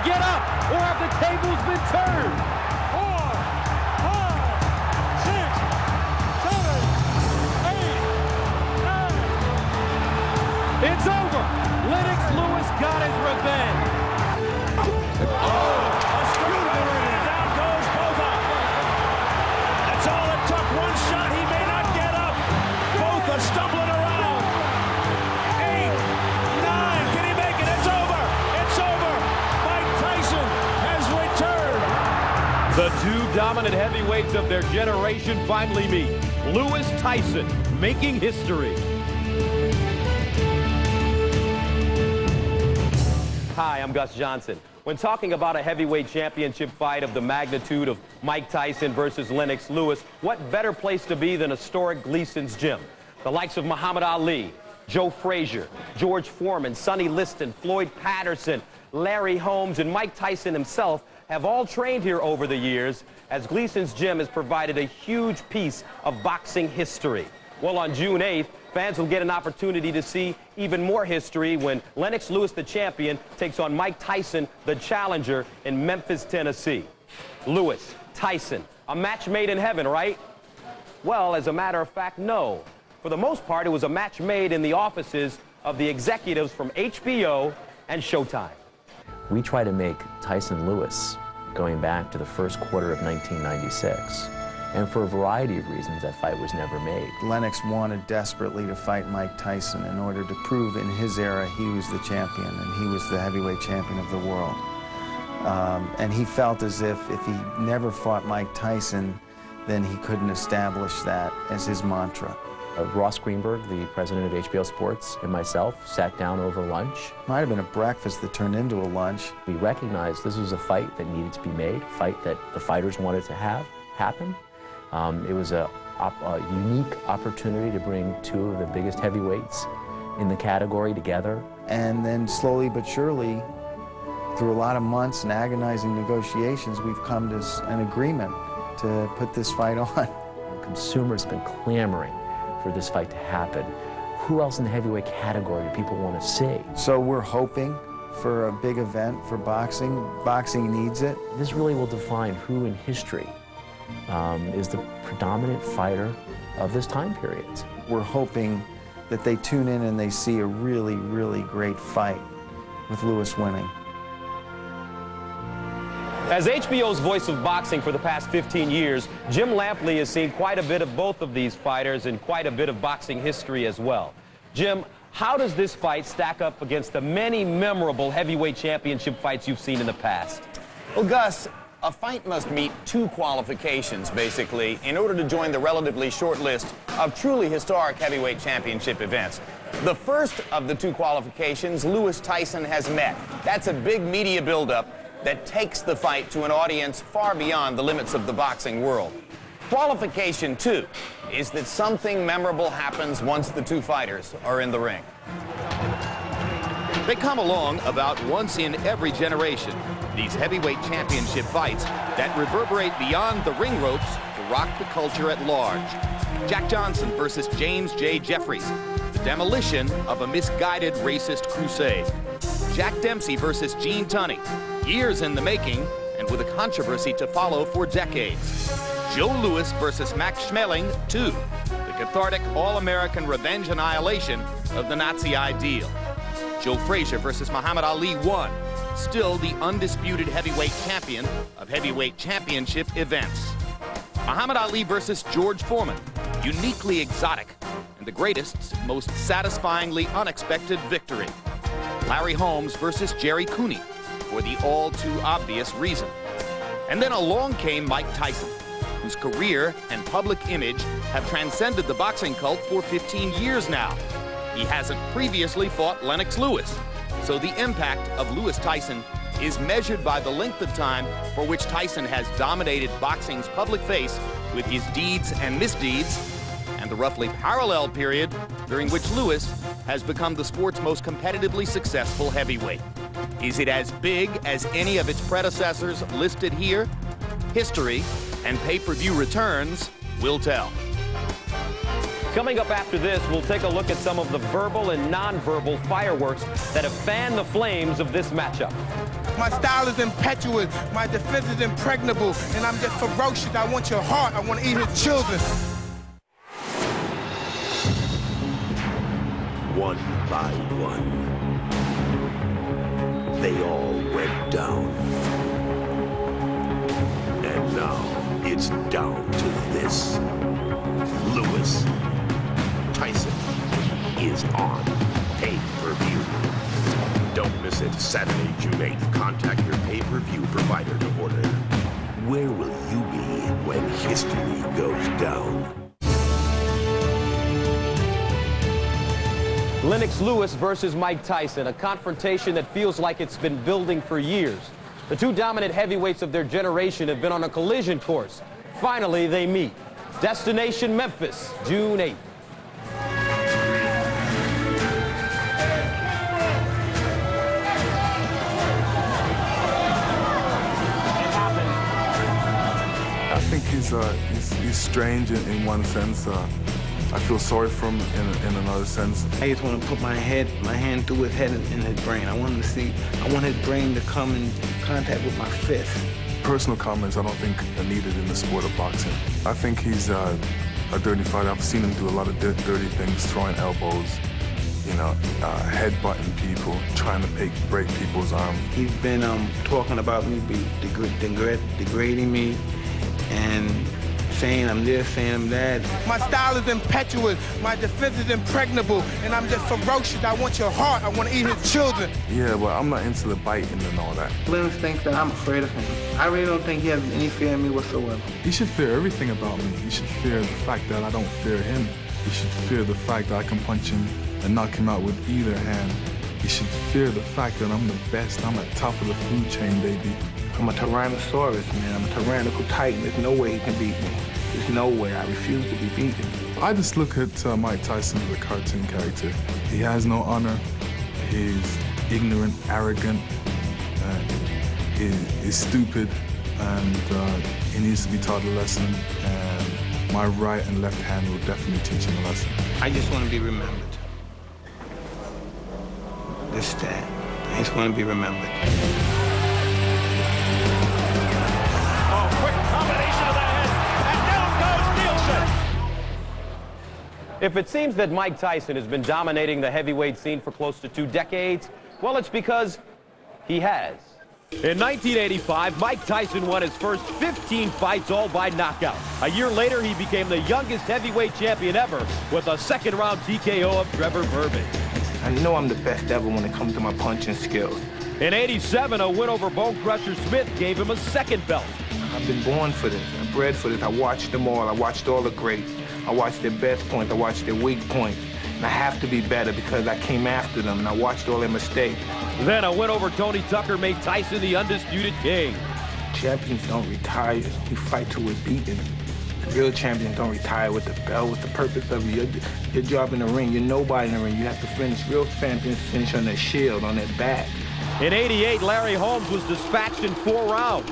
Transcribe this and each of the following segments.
Get up, or have the tables been turned? 4, 5, 6, 7, 8, 9. It's over. Lennox Lewis got his revenge. A screwdriver in it. Down goes Bova. That's all it took. One shot. He may not get up. Both are stumbling around. 8, 9. Can he make it? It's over. It's over. Mike Tyson has returned. The two dominant heavyweights of their generation finally meet. Lewis Tyson making history. Hi, I'm Gus Johnson. When talking about a heavyweight championship fight of the magnitude of Mike Tyson versus Lennox Lewis, what better place to be than historic Gleason's gym? The likes of Muhammad Ali, Joe Frazier, George Foreman, Sonny Liston, Floyd Patterson, Larry Holmes, and Mike Tyson himself have all trained here over the years, as Gleason's gym has provided a huge piece of boxing history. Well, on June 8th, fans will get an opportunity to see even more history when Lennox Lewis, the champion, takes on Mike Tyson, the challenger, in Memphis, Tennessee. Lewis, Tyson, a match made in heaven, right? Well, as a matter of fact, no. For the most part, it was a match made in the offices of the executives from HBO and Showtime. We try to make Tyson Lewis going back to the first quarter of 1996. And for a variety of reasons, that fight was never made. Lennox wanted desperately to fight Mike Tyson in order to prove in his era he was the champion and he was the heavyweight champion of the world. And he felt as if he never fought Mike Tyson, then he couldn't establish that as his mantra. Ross Greenberg, the president of HBO Sports, and myself sat down over lunch. Might have been a breakfast that turned into a lunch. We recognized this was a fight that needed to be made, a fight that the fighters wanted to have happen. It was a unique opportunity to bring two of the biggest heavyweights in the category together. And then slowly but surely, through a lot of months and agonizing negotiations, we've come to an agreement to put this fight on. Consumers have been clamoring for this fight to happen. Who else in the heavyweight category do people want to see? So we're hoping for a big event for boxing. Boxing needs it. This really will define who in history is the predominant fighter of this time period. We're hoping that they tune in and they see a really, really great fight with Lewis winning. As HBO's voice of boxing for the past 15 years, Jim Lampley has seen quite a bit of both of these fighters and quite a bit of boxing history as well. Jim, how does this fight stack up against the many memorable heavyweight championship fights you've seen in the past? Well, Gus, a fight must meet two qualifications, basically, in order to join the relatively short list of truly historic heavyweight championship events. The first of the two qualifications, Lewis Tyson has met. That's a big media buildup that takes the fight to an audience far beyond the limits of the boxing world. Qualification two is that something memorable happens once the two fighters are in the ring. They come along about once in every generation, these heavyweight championship fights that reverberate beyond the ring ropes to rock the culture at large. Jack Johnson versus James J. Jeffries, the demolition of a misguided racist crusade. Jack Dempsey versus Gene Tunney, years in the making and with a controversy to follow for decades. Joe Louis versus Max Schmeling 2, the cathartic all-American revenge annihilation of the Nazi ideal. Joe Frazier versus Muhammad Ali 1, still the undisputed heavyweight champion of heavyweight championship events. Muhammad Ali versus George Foreman, uniquely exotic and the greatest, most satisfyingly unexpected victory. Larry Holmes versus Jerry Cooney, for the all-too-obvious reason. And then along came Mike Tyson, whose career and public image have transcended the boxing cult for 15 years now. He hasn't previously fought Lennox Lewis, so the impact of Lewis Tyson is measured by the length of time for which Tyson has dominated boxing's public face with his deeds and misdeeds, and the roughly parallel period during which Lewis has become the sport's most competitively successful heavyweight. Is it as big as any of its predecessors listed here? History and pay-per-view returns will tell. Coming up after this, we'll take a look at some of the verbal and non-verbal fireworks that have fanned the flames of this matchup. My style is impetuous, my defense is impregnable, and I'm just ferocious. I want your heart, I want to eat his children. One by one, they all went down. And now it's down to this. Lewis Tyson is on pay-per-view. Don't miss it Saturday, June 8th. Contact your pay-per-view provider to order. Where will you be when history goes down? Lennox Lewis versus Mike Tyson, a confrontation that feels like it's been building for years. The two dominant heavyweights of their generation have been on a collision course. Finally, they meet. Destination Memphis, June 8th. I think he's strange in one sense. I feel sorry for him in another sense. I just want to put my hand through his head and his brain. I want his brain to come in contact with my fist. Personal comments I don't think are needed in the sport of boxing. I think he's a dirty fighter. I've seen him do a lot of dirty things, throwing elbows, you know, headbutting people, trying to break people's arms. He's been talking about me, degrading me, and saying I'm this, saying I'm that. My style is impetuous, my defense is impregnable, and I'm just ferocious. I want your heart, I want to eat his children. Yeah, but I'm not into the biting and all that. Lennox thinks that I'm afraid of him. I really don't think he has any fear in me whatsoever. He should fear everything about me. He should fear the fact that I don't fear him. He should fear the fact that I can punch him and knock him out with either hand. He should fear the fact that I'm the best. I'm at top of the food chain, baby. I'm a Tyrannosaurus, man. I'm a tyrannical titan. There's no way he can beat me. There's no way. I refuse to be beaten. I just look at Mike Tyson as a cartoon character. He has no honor. He's ignorant, arrogant. He's stupid, and he needs to be taught a lesson. And my right and left hand will definitely teach him a lesson. I just want to be remembered. Just that. I just want to be remembered. If it seems that Mike Tyson has been dominating the heavyweight scene for close to 2 decades, well, it's because he has. In 1985, Mike Tyson won his first 15 fights, all by knockout. A year later, he became the youngest heavyweight champion ever with a second-round TKO of Trevor Berbick. I know I'm the best ever when it comes to my punching skills. In 87, a win over Bone Crusher Smith gave him a second belt. I've been born for this. I'm bred for this. I watched them all. I watched all the greats. I watched their best points. I watched their weak points. And I have to be better because I came after them and I watched all their mistakes. Then a win over Tony Tucker made Tyson the undisputed king. Champions don't retire. You fight till we're beaten. The real champions don't retire with the belt. What's the purpose of your job in the ring? You're nobody in the ring. You have to finish. Real champions finish on their shield, on their back. In 88, Larry Holmes was dispatched in 4 rounds.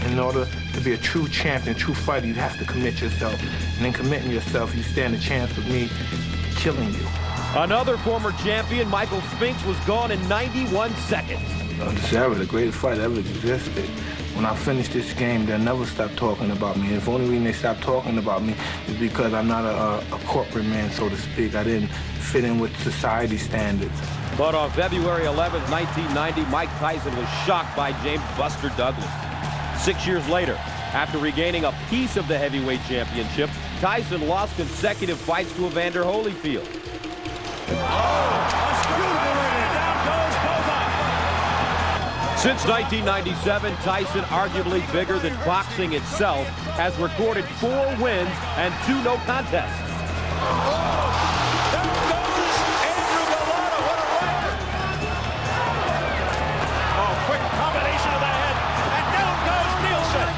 In order to be a true champion, true fighter, you have to commit yourself. And in committing yourself, you stand a chance with me killing you. Another former champion, Michael Spinks, was gone in 91 seconds. This is ever the greatest fight ever existed. When I finish this game, they'll never stop talking about me. If the only reason they stop talking about me is because I'm not a corporate man, so to speak. I didn't fit in with society standards. But on February 11th, 1990, Mike Tyson was shocked by James Buster Douglas. 6 years later, after regaining a piece of the heavyweight championship, Tyson lost consecutive fights to Evander Holyfield. Since 1997, Tyson, arguably bigger than boxing itself, has recorded 4 wins and 2 no contests.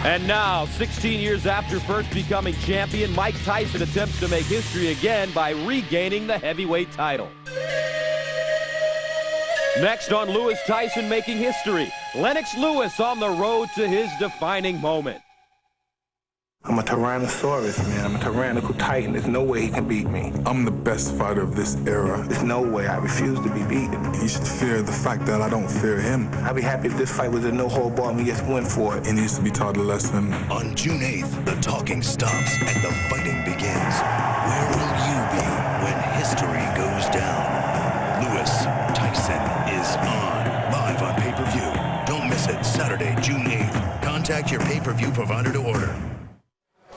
And now, 16 years after first becoming champion, Mike Tyson attempts to make history again by regaining the heavyweight title. Next on Lewis Tyson Making History, Lennox Lewis on the road to his defining moment. I'm a Tyrannosaurus, man. I'm a tyrannical titan. There's no way he can beat me. I'm the best fighter of this era. There's no way. I refuse to be beaten. He should fear the fact that I don't fear him. I'd be happy if this fight was a no-hold-bar and we just went for it. He needs to be taught a lesson. On June 8th, the talking stops and the fighting begins. Where will you be when history goes down? Lewis, Tyson is on. Live on pay-per-view. Don't miss it. Saturday, June 8th. Contact your pay-per-view provider to order.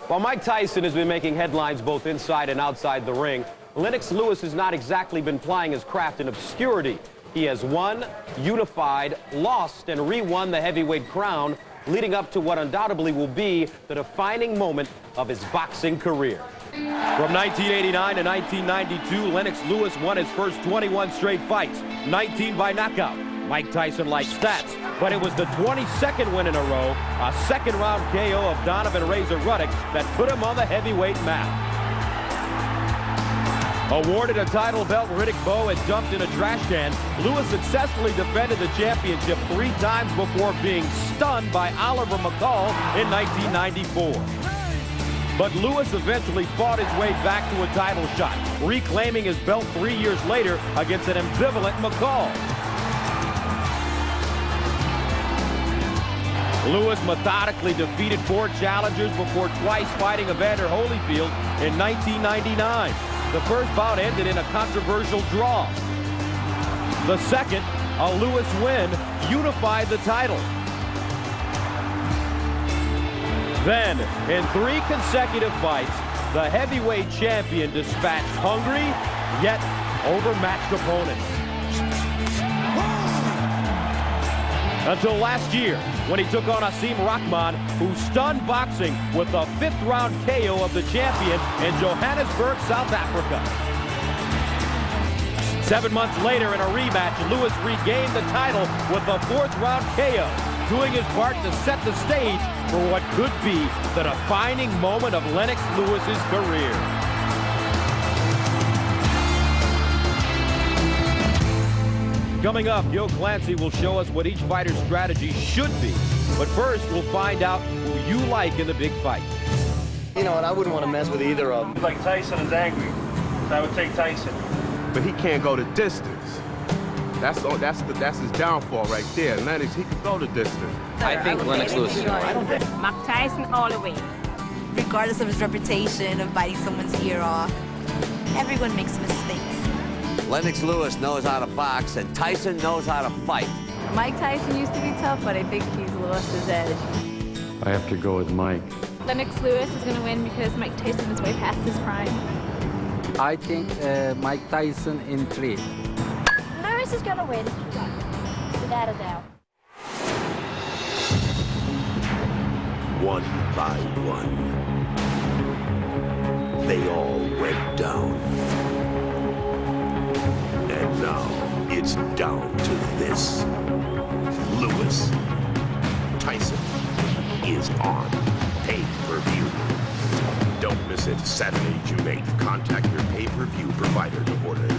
While Mike Tyson has been making headlines both inside and outside the ring, Lennox Lewis has not exactly been plying his craft in obscurity. He has won, unified, lost, and re-won the heavyweight crown, leading up to what undoubtedly will be the defining moment of his boxing career. From 1989 to 1992, Lennox Lewis won his first 21 straight fights, 19 by knockout. Mike Tyson likes stats, but it was the 22nd win in a row, a second-round KO of Donovan Razor Ruddock that put him on the heavyweight map. Awarded a title belt Riddick Bowe had dumped in a trash can, Lewis successfully defended the championship 3 times before being stunned by Oliver McCall in 1994. But Lewis eventually fought his way back to a title shot, reclaiming his belt 3 years later against an ambivalent McCall. Lewis methodically defeated 4 challengers before twice fighting Evander Holyfield in 1999. The first bout ended in a controversial draw. The second, a Lewis win, unified the title. Then, in 3 consecutive fights, the heavyweight champion dispatched hungry, yet overmatched opponents. Until last year, when he took on Asim Rahman, who stunned boxing with a 5th-round KO of the champion in Johannesburg, South Africa. 7 months later, in a rematch, Lewis regained the title with a 4th-round KO, doing his part to set the stage for what could be the defining moment of Lennox Lewis's career. Coming up, Gil Clancy will show us what each fighter's strategy should be. But first, we'll find out who you like in the big fight. You know what, I wouldn't want to mess with either of them. Like Tyson is angry, so I would take Tyson. But he can't go the distance. That's his downfall right there. Lennox, he can go the distance. I think Lennox Lewis is right. Mike Tyson all the way. Regardless of his reputation of biting someone's ear off, everyone makes mistakes. Lennox Lewis knows how to box, and Tyson knows how to fight. Mike Tyson used to be tough, but I think he's lost his edge. I have to go with Mike. Lennox Lewis is going to win because Mike Tyson is way past his prime. I think Mike Tyson in 3. Lewis is going to win, without a doubt. One by one, they all went down. And now it's down to this. Lewis, Tyson is on pay-per-view. Don't miss it. Saturday, June 8th. Contact your pay-per-view provider to order.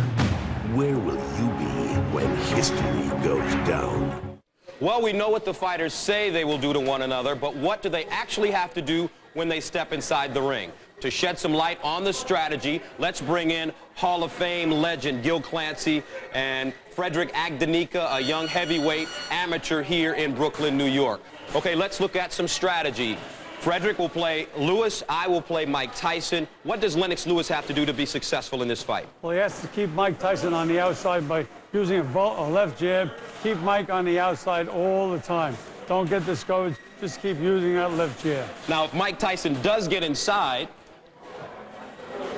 Where will you be when history goes down? Well, we know what the fighters say they will do to one another, but what do they actually have to do when they step inside the ring? To shed some light on the strategy, let's bring in Hall of Fame legend Gil Clancy and Frederick Agdanika, a young heavyweight amateur here in Brooklyn, New York. Okay, let's look at some strategy. Frederick will play Lewis, I will play Mike Tyson. What does Lennox Lewis have to do to be successful in this fight? Well, he has to keep Mike Tyson on the outside by using a left jab. Keep Mike on the outside all the time. Don't get discouraged, just keep using that left jab. Now, if Mike Tyson does get inside,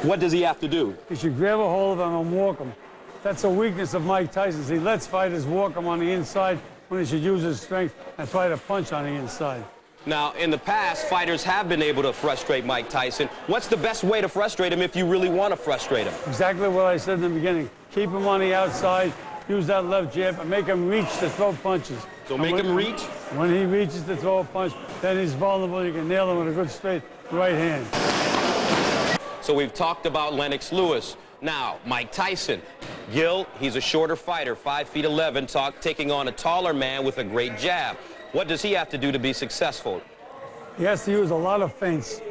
what does he have to do? He should grab a hold of him and walk him. That's a weakness of Mike Tyson's. He lets fighters walk him on the inside when he should use his strength and try to punch on the inside. Now, in the past, fighters have been able to frustrate Mike Tyson. What's the best way to frustrate him if you really want to frustrate him? Exactly what I said in the beginning. Keep him on the outside, use that left jab, and make him reach to throw punches. So make him reach? When he reaches to throw a punch, then he's vulnerable. You can nail him with a good straight right hand. So we've talked about Lennox Lewis. Now, Mike Tyson. Gil, he's a shorter fighter, 5'11", taking on a taller man with a great jab. What does he have to do to be successful? He has to use a lot of feints.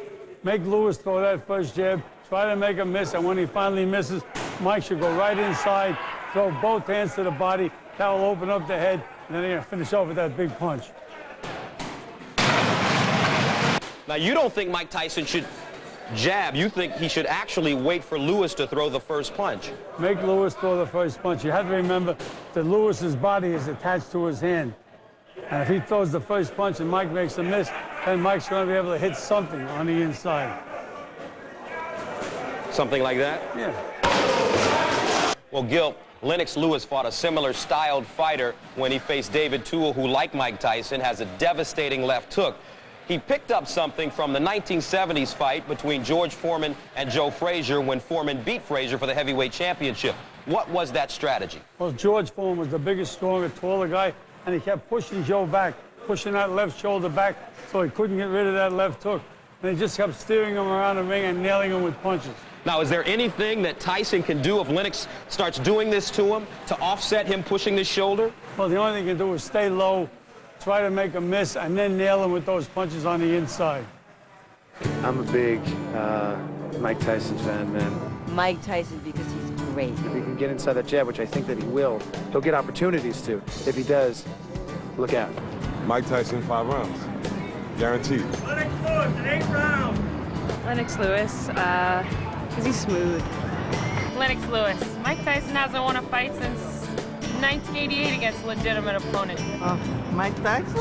Make Lewis throw that first jab, try to make him miss, and when he finally misses, Mike should go right inside, throw both hands to the body. That will open up the head, and then they're going to finish off with that big punch. Now, you don't think Mike Tyson should jab. You think he should actually wait for Lewis to throw the first punch. Make Lewis throw the first punch. You have to remember that Lewis's body is attached to his hand. And if he throws the first punch and Mike makes a miss, then Mike's going to be able to hit something on the inside. Something like that? Yeah. Well, Gil, Lennox Lewis fought a similar styled fighter when he faced David Toole, who, like Mike Tyson, has a devastating left hook. He picked up something from the 1970s fight between George Foreman and Joe Frazier when Foreman beat Frazier for the heavyweight championship. What was that strategy? Well, George Foreman was the biggest, stronger, taller guy, and he kept pushing Joe back, pushing that left shoulder back so he couldn't get rid of that left hook. And he just kept steering him around the ring and nailing him with punches. Now, is there anything that Tyson can do if Lennox starts doing this to him to offset him pushing this shoulder? Well, the only thing he can do is stay low, try to make a miss, and then nail him with those punches on the inside. I'm a big Mike Tyson fan, man. Mike Tyson because he's great. If he can get inside that jab, which I think that he will, he'll get opportunities to. If he does, look out. Mike Tyson, 5 rounds. Guaranteed. Lennox Lewis in 8 rounds. Lennox Lewis, because he's smooth. Lennox Lewis. Mike Tyson hasn't won a fight since 1988 against a legitimate opponent. Mike Tyson?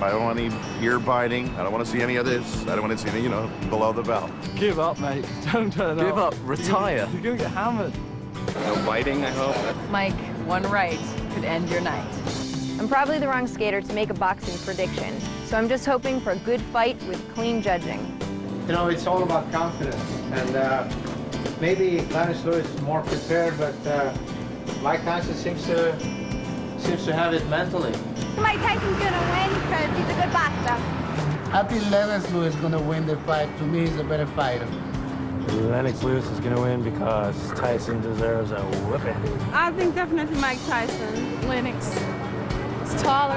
I don't want any ear biting. I don't want to see any of this. I don't want to see any, below the belt. Give up, mate. Don't turn Give up. Retire. You're going to get hammered. No biting, I hope. Mike, one right could end your night. I'm probably the wrong skater to make a boxing prediction, so I'm just hoping for a good fight with clean judging. You know, it's all about confidence, and maybe Lennox Lewis is more prepared, but Mike Tyson seems to have it mentally. Mike Tyson's gonna win because he's a good boxer. I think Lennox Lewis is gonna win the fight. To me, he's a better fighter. Lennox Lewis is going to win because Tyson deserves a whipping. I think definitely Mike Tyson. Lennox is taller,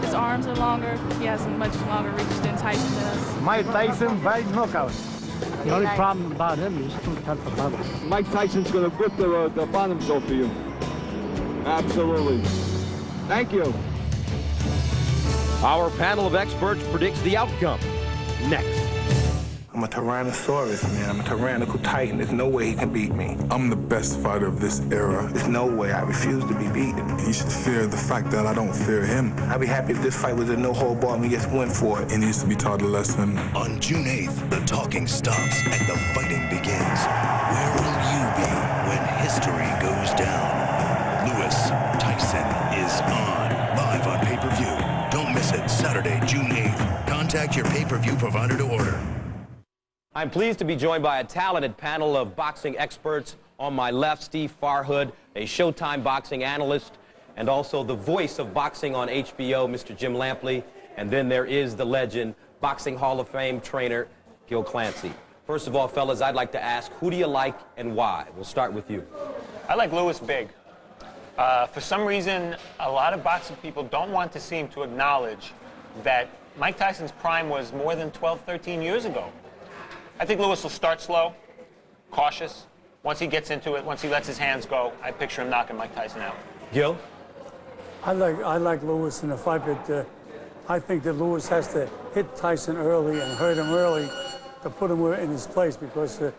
his arms are longer. He has a much longer reach than Tyson does. Mike Tyson by knockout. The only problem about him is too tough for bubble. Mike Tyson's going to whip the bottoms off of you. Absolutely. Thank you. Our panel of experts predicts the outcome. Next. I'm a Tyrannosaurus, man. I'm a tyrannical titan. There's no way he can beat me. I'm the best fighter of this era. There's no way. I refuse to be beaten. He should fear the fact that I don't fear him. I'd be happy if this fight was a no-hold-bar and we just went for it. He needs to be taught a lesson. On June 8th, the talking stops and the fighting begins. Where will you be when history goes down? Lewis Tyson is on, live on pay-per-view. Don't miss it, Saturday, June 8th. Contact your pay-per-view provider to order. I'm pleased to be joined by a talented panel of boxing experts. On my left, Steve Farhood, a Showtime boxing analyst, and also the voice of boxing on HBO, Mr. Jim Lampley. And then there is the legend, Boxing Hall of Fame trainer, Gil Clancy. First of all, fellas, I'd like to ask, who do you like and why? We'll start with you. I like Lewis big. For some reason, a lot of boxing people don't want to seem to acknowledge that Mike Tyson's prime was more than 12, 13 years ago. I think Lewis will start slow, cautious. Once he gets into it, once he lets his hands go, I picture him knocking Mike Tyson out. Gil? I like Lewis in the fight, but I think that Lewis has to hit Tyson early and hurt him early to put him in his place, because if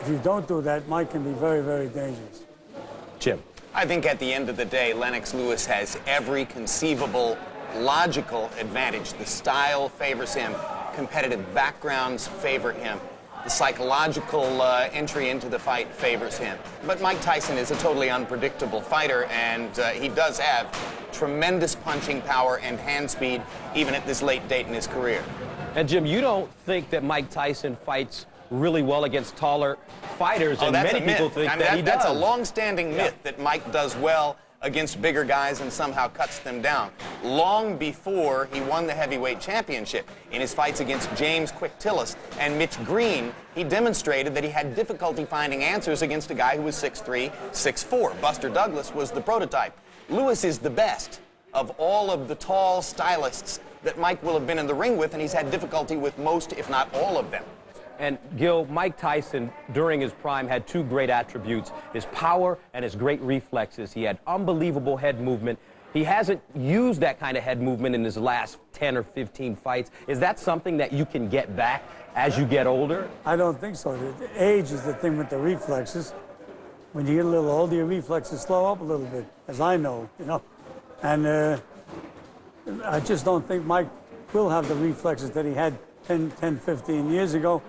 you don't do that, Mike can be very, very dangerous. Jim? I think at the end of the day, Lennox Lewis has every conceivable logical advantage. The style favors him. Competitive backgrounds favor him. The psychological entry into the fight favors him. But Mike Tyson is a totally unpredictable fighter, and he does have tremendous punching power and hand speed, even at this late date in his career. And Jim, you don't think that Mike Tyson fights really well against taller fighters, and many people think that he does. That's a long-standing myth that Mike does well against bigger guys and somehow cuts them down. Long before he won the heavyweight championship, in his fights against James Quick Tillis and Mitch Green, he demonstrated that he had difficulty finding answers against a guy who was 6'3", 6'4". Buster Douglas was the prototype. Lewis is the best, of all of the tall stylists that Mike will have been in the ring with, and he's had difficulty with most, if not all of them. And Gil, Mike Tyson, during his prime, had two great attributes, his power and his great reflexes. He had unbelievable head movement. He hasn't used that kind of head movement in his last 10 or 15 fights. Is that something that you can get back as you get older? I don't think so. The age is the thing with the reflexes. When you get a little older, your reflexes slow up a little bit, as I know, you know. And I just don't think Mike will have the reflexes that he had 10, 15 years ago.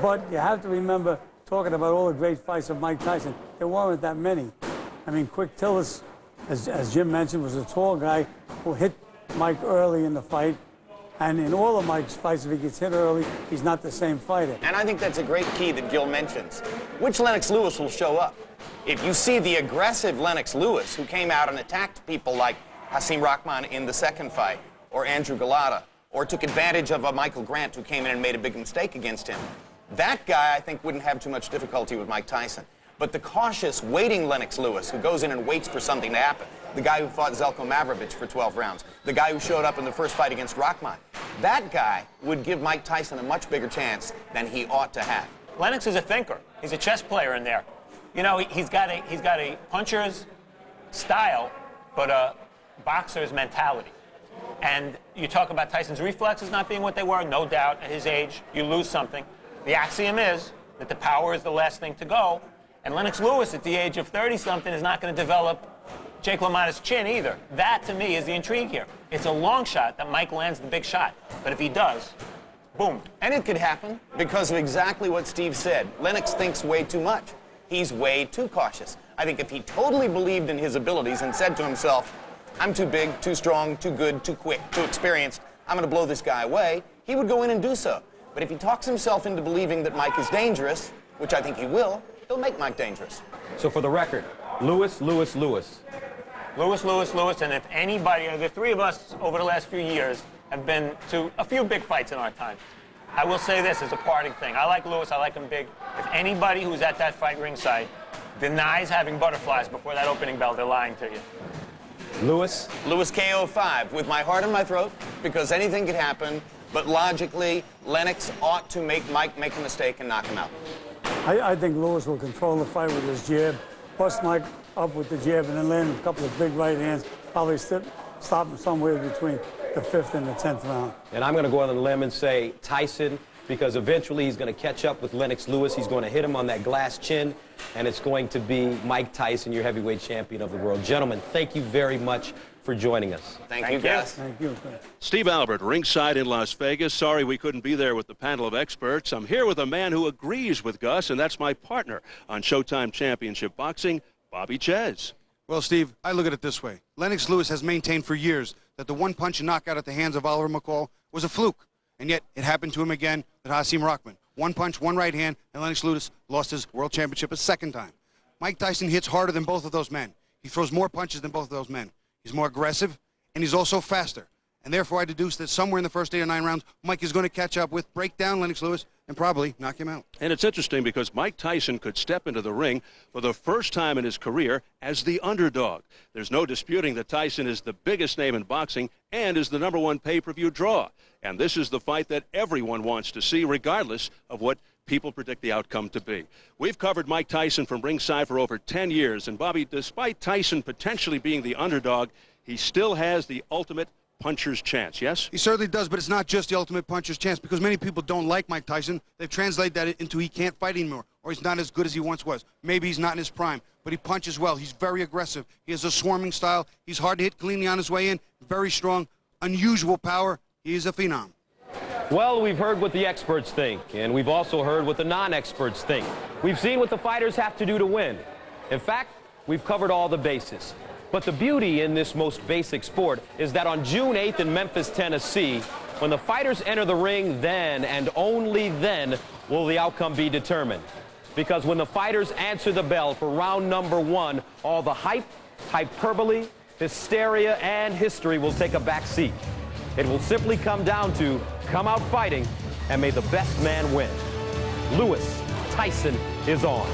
But you have to remember, talking about all the great fights of Mike Tyson, there weren't that many. I mean, Quick Tillis, as Jim mentioned, was a tall guy who hit Mike early in the fight. And in all of Mike's fights, if he gets hit early, he's not the same fighter. And I think that's a great key that Gil mentions. Which Lennox Lewis will show up? If you see the aggressive Lennox Lewis, who came out and attacked people like Hasim Rahman in the second fight, or Andrew Galata, or took advantage of a Michael Grant who came in and made a big mistake against him, that guy, I think, wouldn't have too much difficulty with Mike Tyson. But the cautious, waiting Lennox Lewis, who goes in and waits for something to happen, the guy who fought Zelko Mavrovich for 12 rounds, the guy who showed up in the first fight against Rahman, that guy would give Mike Tyson a much bigger chance than he ought to have. Lennox is a thinker. He's a chess player in there. You know, he's got a puncher's style, but a boxer's mentality. And you talk about Tyson's reflexes not being what they were, no doubt, at his age, you lose something. The axiom is that the power is the last thing to go, and Lennox Lewis at the age of 30-something is not going to develop Jake LaMotta's chin either. That, to me, is the intrigue here. It's a long shot that Mike lands the big shot, but if he does, boom. And it could happen because of exactly what Steve said. Lennox thinks way too much. He's way too cautious. I think if he totally believed in his abilities and said to himself, I'm too big, too strong, too good, too quick, too experienced, I'm going to blow this guy away, he would go in and do so. But if he talks himself into believing that Mike is dangerous, which I think he will, he'll make Mike dangerous. So for the record, Lewis, Lewis, Lewis. Lewis, Lewis, Lewis, and if anybody, the three of us over the last few years have been to a few big fights in our time. I will say this as a parting thing. I like Lewis, I like him big. If anybody who's at that fight ringside denies having butterflies before that opening bell, they're lying to you. Lewis? Lewis KO 5 with my heart in my throat because anything could happen, but logically, Lennox ought to make Mike make a mistake and knock him out. I think Lewis will control the fight with his jab, bust Mike up with the jab, and then land a couple of big right hands, probably stop him somewhere between the 5th and the 10th round. And I'm going to go on a limb and say Tyson, because eventually he's going to catch up with Lennox Lewis. He's going to hit him on that glass chin, and it's going to be Mike Tyson, your heavyweight champion of the world. Gentlemen, thank you very much for joining us. Thank you, guys. Thank you. Steve Albert, ringside in Las Vegas. Sorry we couldn't be there with the panel of experts. I'm here with a man who agrees with Gus, and that's my partner on Showtime Championship Boxing, Bobby Ches. Well, Steve, I look at it this way. Lennox Lewis has maintained for years that the one-punch knockout at the hands of Oliver McCall was a fluke. And yet, it happened to him again with Hasim Rahman. One punch, one right hand, and Lennox Lewis lost his world championship a second time. Mike Tyson hits harder than both of those men. He throws more punches than both of those men. He's more aggressive, and he's also faster. And therefore, I deduce that somewhere in the first 8 or 9 rounds, Mike is going to catch up with, break down Lennox Lewis, and probably knock him out. And it's interesting because Mike Tyson could step into the ring for the first time in his career as the underdog. There's no disputing that Tyson is the biggest name in boxing and is the #1 pay-per-view draw. And this is the fight that everyone wants to see, regardless of what people predict the outcome to be. We've covered Mike Tyson from ringside for over 10 years. And, Bobby, despite Tyson potentially being the underdog, he still has the ultimate puncher's chance, yes? He certainly does, but it's not just the ultimate puncher's chance because many people don't like Mike Tyson. They've translated that into he can't fight anymore or he's not as good as he once was. Maybe he's not in his prime, but he punches well. He's very aggressive. He has a swarming style. He's hard to hit cleanly on his way in. Very strong, unusual power. He is a phenom. Well, we've heard what the experts think, and we've also heard what the non-experts think. We've seen what the fighters have to do to win. In fact, we've covered all the bases. But the beauty in this most basic sport is that on June 8th in Memphis, Tennessee, when the fighters enter the ring, then and only then will the outcome be determined. Because when the fighters answer the bell for round number 1, all the hype, hyperbole, hysteria, and history will take a back seat. It will simply come down to come out fighting and may the best man win. Lewis, Tyson is on.